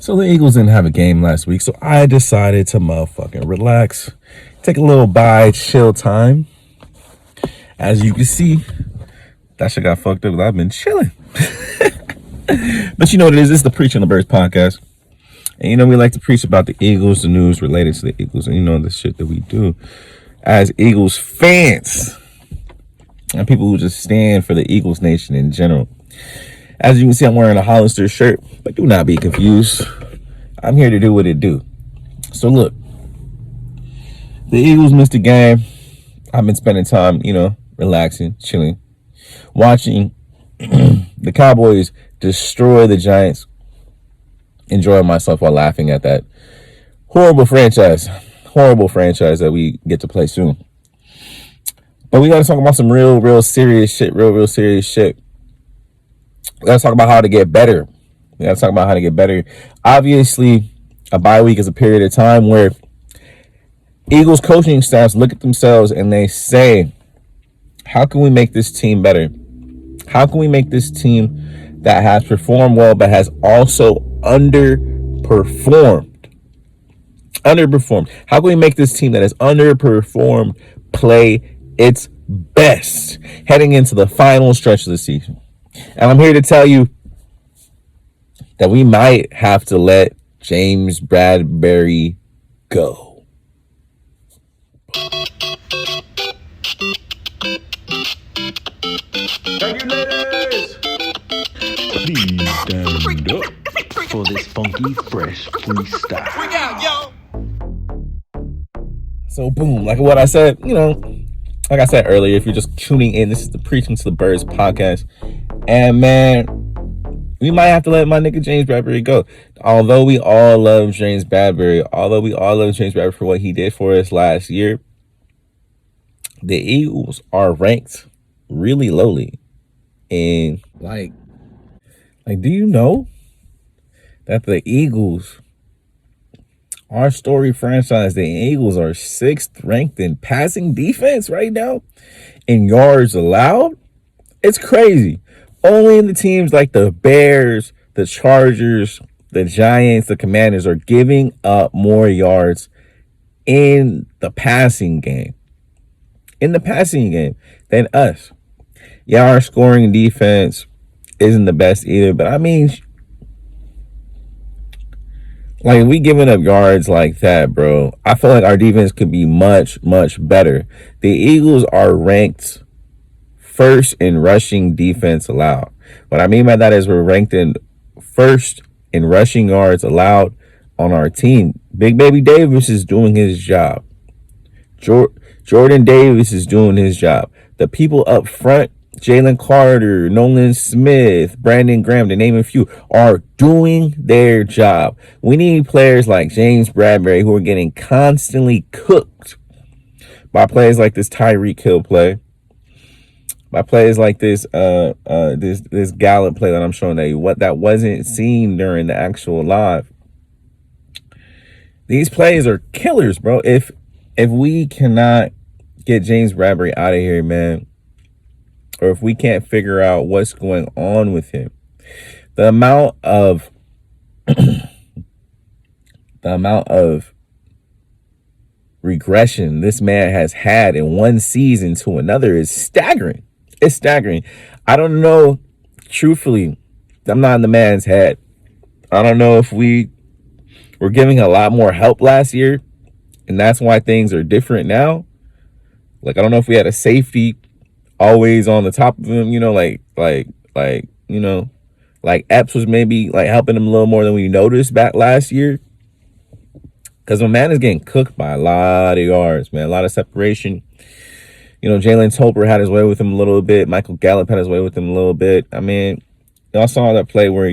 So the Eagles didn't have a game last week, so I decided to motherfucking relax, take a little bye, chill time. As you can see, that shit got fucked up. I've been chilling. But you know what it is? It's the Preaching the Birds podcast. And you know, we like to preach about the Eagles, the news related to the Eagles, and you know, the shit that we do as Eagles fans and people who just stand for the Eagles nation in general. As you can see, I'm wearing a Hollister shirt, but do not be confused. I'm here to do what it do. So look, the Eagles missed a game. I've been spending time, relaxing, chilling, watching the Cowboys destroy the Giants, enjoying myself while laughing at that horrible franchise that we get to play soon. But we got to talk about some real serious shit. We got to talk about how to get better. Obviously, a bye week is a period of time where Eagles coaching staffs look at themselves and they say, how can we make this team better? How can we make this team that has performed well but has also underperformed? How can we make this team that has underperformed play its best heading into the final stretch of the season? And I'm here to tell you that we might have to let James Bradberry go. Regulators! Please stand up for this funky, fresh freestyle. Bring out, yo! So boom, like what I said, like I said earlier, if you're just tuning in, this is the Preaching to the Birds podcast. And man, we might have to let my nigga James Bradberry go. Although we all love James Bradberry for what he did for us last year, the Eagles are ranked really lowly. And like, do you know that the Eagles, our story franchise, the Eagles are 6th ranked in passing defense right now in yards allowed? It's crazy. Only in the teams like the Bears, the Chargers, the Giants, the Commanders are giving up more yards in the passing game. Than us. Yeah, our scoring defense isn't the best either, but I mean, like, we giving up yards like that, bro. I feel like our defense could be much better. The Eagles are ranked first in rushing defense allowed. What I mean by that is we're ranked in first in rushing yards allowed on our team. Big Baby Davis is doing his job. Jordan Davis is doing his job. The people up front, Jalen Carter, Nolan Smith, Brandon Graham, to name a few, are doing their job. We need players like James Bradberry who are getting constantly cooked by plays like this Tyreek Hill play, by plays like this this Gallup play that I'm showing you, what that wasn't seen during the actual live. These plays are killers, bro. If we cannot get James Bradberry out of here, man, or if we can't figure out what's going on with him, the amount of regression this man has had in one season to another is staggering. It's staggering. I don't know, truthfully, I'm not in the man's head. I don't know if we were giving a lot more help last year, and that's why things are different now. Like, I don't know if we had a safety always on the top of him, like Epps was maybe like helping him a little more than we noticed back last year. Because my man is getting cooked by a lot of yards, man, a lot of separation. Jalen Tolbert had his way with him a little bit. Michael Gallup had his way with him a little bit. I mean, y'all saw that play where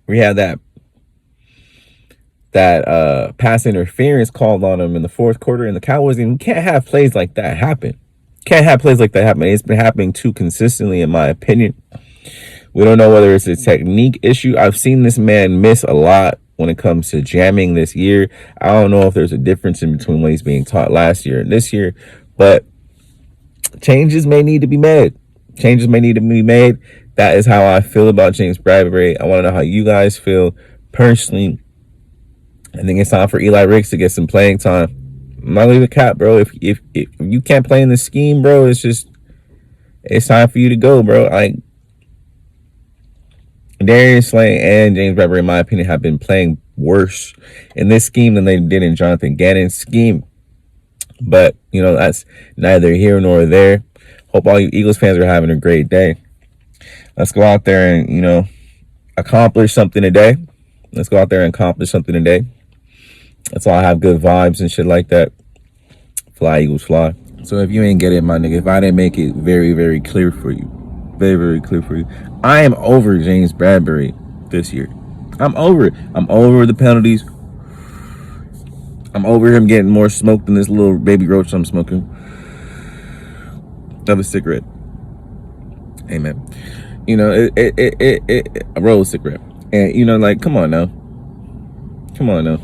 we had that pass interference called on him in the fourth quarter, and the Cowboys, and we can't have plays like that happen. It's been happening too consistently, in my opinion. We don't know whether it's a technique issue. I've seen this man miss a lot when it comes to jamming this year. I don't know if there's a difference in between what he's being taught last year and this year, but changes may need to be made. That is how I feel about James Bradberry. I want to know how you guys feel. personally, I think it's time for Eli Ricks to get some playing time. I'm not leaving cap, bro. If you can't play in the scheme, bro, it's time for you to go, bro. Like, Darius Slay and James Bradberry, in my opinion, have been playing worse in this scheme than they did in Jonathan Gannon's scheme. But, that's neither here nor there. Hope all you Eagles fans are having a great day. Let's go out there and, accomplish something today. Let's go out there and accomplish something today. That's all. I have good vibes and shit like that. Fly, Eagles, fly. So if you ain't get it, my nigga, if I didn't make it very, very clear for you, very, very clear for you, I am over James Bradberry this year. I'm over it. I'm over the penalties. I'm over him getting more smoke than this little baby roach I'm smoking of a cigarette. Amen. I roll a cigarette. And, like, come on now. Come on now.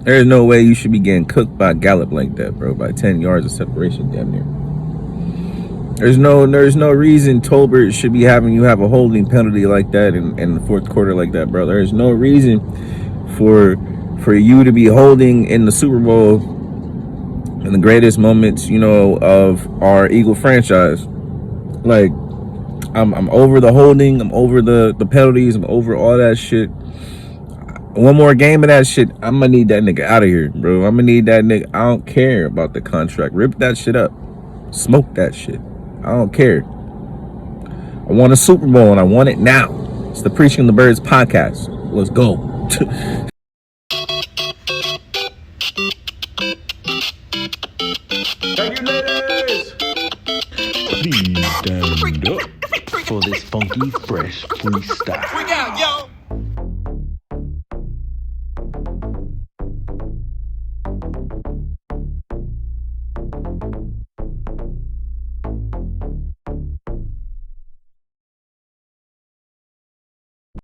There's no way you should be getting cooked by Gallup like that, bro, by 10 yards of separation damn near. There's no reason Tolbert should be having you have a holding penalty like that in the fourth quarter like that, bro. There's no reason for you to be holding in the Super Bowl in the greatest moments, of our Eagle franchise. Like, I'm over the holding, I'm over the penalties, I'm over all that shit. One more game of that shit, I'm gonna need that nigga out of here, bro. I'm gonna need that nigga. I don't care about the contract. Rip that shit up. Smoke that shit. I don't care. I want a Super Bowl and I want it now. It's the Preaching the Birds podcast. Let's go. Thank you, ladies. Please stand up for this funky fresh freestyle. Freak out, yo.